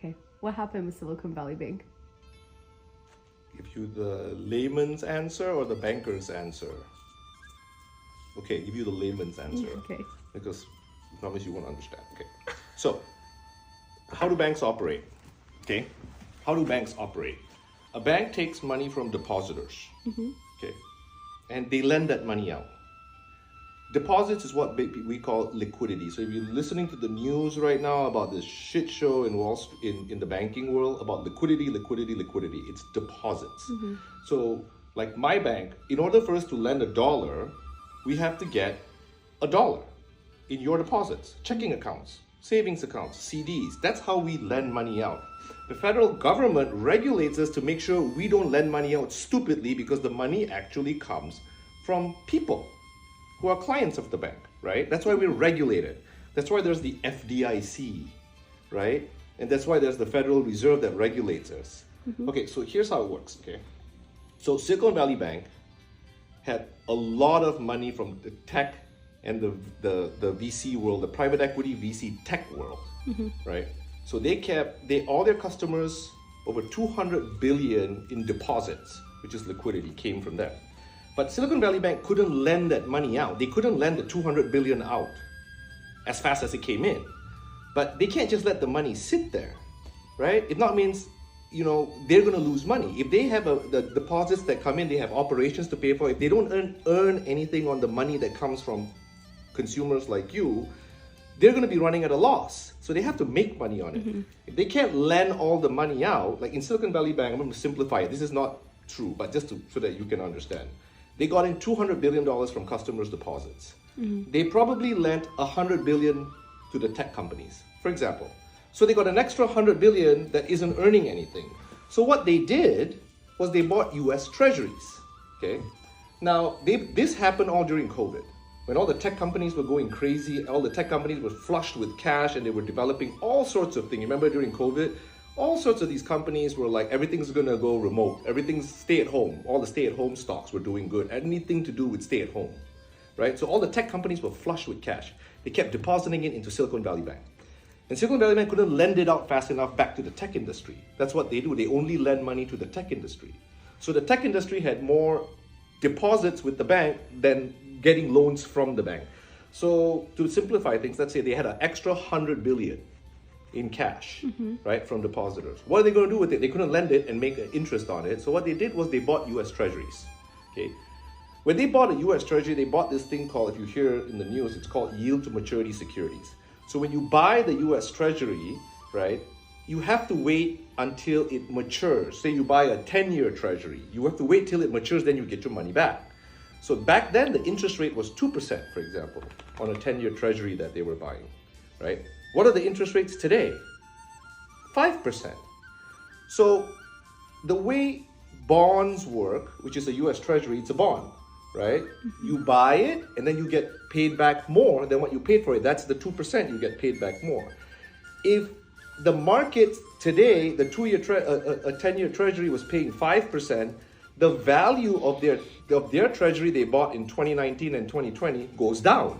Okay. What happened with Silicon Valley Bank? Give you the layman's answer or the banker's answer? Okay, give you the layman's answer. Okay. Because I promise you won't understand. Okay. So, how do banks operate? Okay. How do banks operate? A bank takes money from depositors. Okay. And they lend that money out. Deposits is what we call liquidity. So if you're listening to the news right now about this shit show in Wall Street, in the banking world about liquidity, it's deposits. So like my bank, in order for us to lend $1, we have to get $1 in your deposits, checking accounts, savings accounts, CDs. That's how we lend money out. The federal government regulates us to make sure we don't lend money out stupidly, because the money actually comes from people who are clients of the bank, right? That's why we're regulated. That's why there's the FDIC, right? And that's why there's the Federal Reserve that regulates us. Okay, so here's how it works, okay? So Silicon Valley Bank had a lot of money from the tech and the VC world, the private equity VC tech world, right? So all their customers, over 200 billion in deposits, which is liquidity, came from that. But Silicon Valley Bank couldn't lend that money out. They couldn't lend the 200 billion out as fast as it came in. But they can't just let the money sit there, right? If not means, they're going to lose money. If they have the deposits that come in, they have operations to pay for. If they don't earn anything on the money that comes from consumers like you, they're going to be running at a loss. So they have to make money on it. If they can't lend all the money out, like in Silicon Valley Bank, I'm going to simplify it. This is not true, but just so that you can understand. They got in $200 billion from customers' deposits. They probably lent $100 billion to the tech companies, for example. So they got an extra $100 billion that isn't earning anything. So what they did was they bought US treasuries, okay? Now, this happened all during COVID. When all the tech companies were going crazy, all the tech companies were flushed with cash and they were developing all sorts of things. Remember during COVID? All sorts of these companies were like, everything's gonna go remote, everything's stay at home. All the stay at home stocks were doing good, anything to do with stay at home, right? So all the tech companies were flush with cash. They kept depositing it into Silicon Valley Bank. And Silicon Valley Bank couldn't lend it out fast enough back to the tech industry. That's what they do, they only lend money to the tech industry. So the tech industry had more deposits with the bank than getting loans from the bank. So to simplify things, let's say they had an extra 100 billion in cash, right, from depositors. What are they going to do with it? They couldn't lend it and make an interest on it. So what they did was they bought US treasuries, okay? When they bought a US treasury, they bought this thing called, if you hear in the news, it's called yield to maturity securities. So when you buy the US treasury, right, you have to wait until it matures. Say you buy a 10-year treasury, you have to wait till it matures, then you get your money back. So back then, the interest rate was 2%, for example, on a 10-year treasury that they were buying, right? What are the interest rates today? 5%. So the way bonds work, which is a US treasury, it's a bond, right? You buy it and then you get paid back more than what you paid for it. That's the 2%, you get paid back more. If the market today, the 10-year treasury was paying 5%, the value of their treasury they bought in 2019 and 2020 goes down,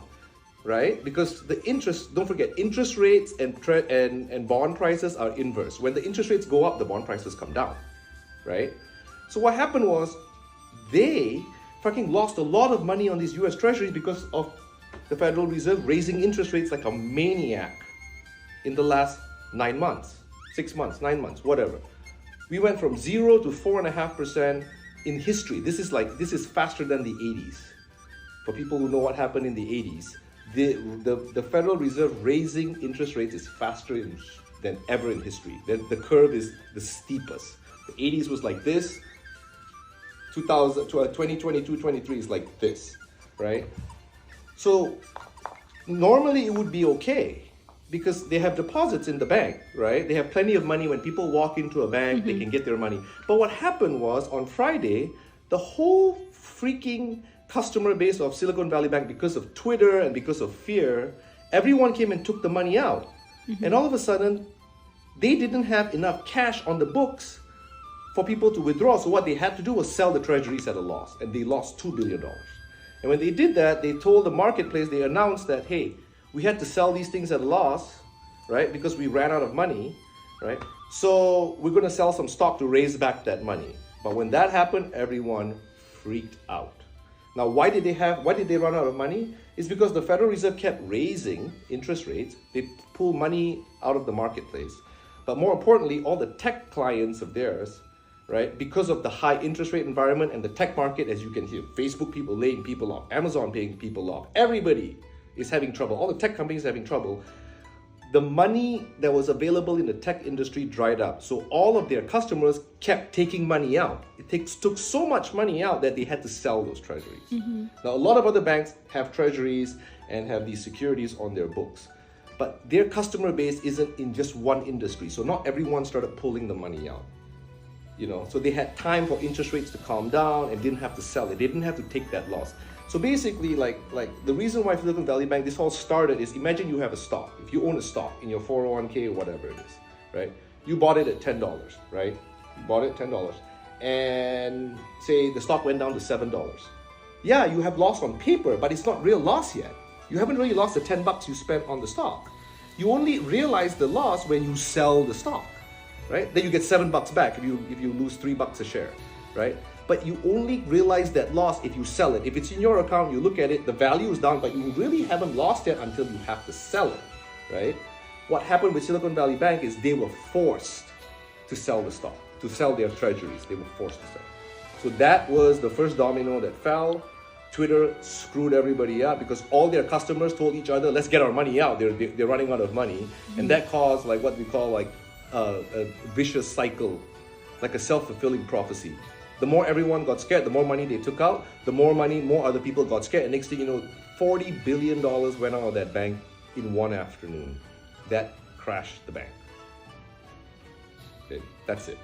right? Because the interest, don't forget, interest rates and bond prices are inverse. When the interest rates go up, the bond prices come down, right? So what happened was they fucking lost a lot of money on these US treasuries because of the Federal Reserve raising interest rates like a maniac in the last 9 months, 6 months, 9 months, whatever. We went from 0 to 4.5% in history. This is faster than the 80s. For people who know what happened in the 80s, the Federal Reserve raising interest rates is faster than ever in history. The curve is the steepest. The 80s was like this. 2022, 23 is like this, right? So normally it would be okay because they have deposits in the bank, right? They have plenty of money. When people walk into a bank, they can get their money. But what happened was on Friday, the whole freaking customer base of Silicon Valley Bank, because of Twitter and because of fear, everyone came and took the money out. And all of a sudden, they didn't have enough cash on the books for people to withdraw. So what they had to do was sell the treasuries at a loss, and they lost $2 billion. And when they did that, they told the marketplace, they announced that, hey, we had to sell these things at a loss, right? Because we ran out of money. right? So we're going to sell some stock to raise back that money. But when that happened, everyone freaked out. Now, why did they run out of money? It's because the Federal Reserve kept raising interest rates. They pull money out of the marketplace. But more importantly, all the tech clients of theirs, right, because of the high interest rate environment and the tech market, as you can hear, Facebook people laying people off, Amazon paying people off, everybody is having trouble. All the tech companies are having trouble. The money that was available in the tech industry dried up. So all of their customers kept taking money out. It took so much money out that they had to sell those treasuries. Now, a lot of other banks have treasuries and have these securities on their books. But their customer base isn't in just one industry. So not everyone started pulling the money out. So they had time for interest rates to calm down and didn't have to sell it. They didn't have to take that loss. So basically, like the reason why Silicon Valley Bank, this all started is, imagine you have a stock. If you own a stock in your 401k or whatever it is, right? You bought it at $10, right? You bought it at $10. And say the stock went down to $7. Yeah, you have loss on paper, but it's not real loss yet. You haven't really lost the $10 you spent on the stock. You only realize the loss when you sell the stock, right? Then you get $7 back if you lose $3 a share, right? But you only realize that loss if you sell it. If it's in your account, you look at it, the value is down, but you really haven't lost it until you have to sell it, right? What happened with Silicon Valley Bank is they were forced to sell the stock, to sell their treasuries. They were forced to sell. So that was the first domino that fell. Twitter screwed everybody up because all their customers told each other, let's get our money out. They're running out of money. And that caused like what we call like a vicious cycle, like a self-fulfilling prophecy. The more everyone got scared, the more money they took out, the more money, more other people got scared. And next thing you know, $40 billion went out of that bank in one afternoon. That crashed the bank. Okay, that's it.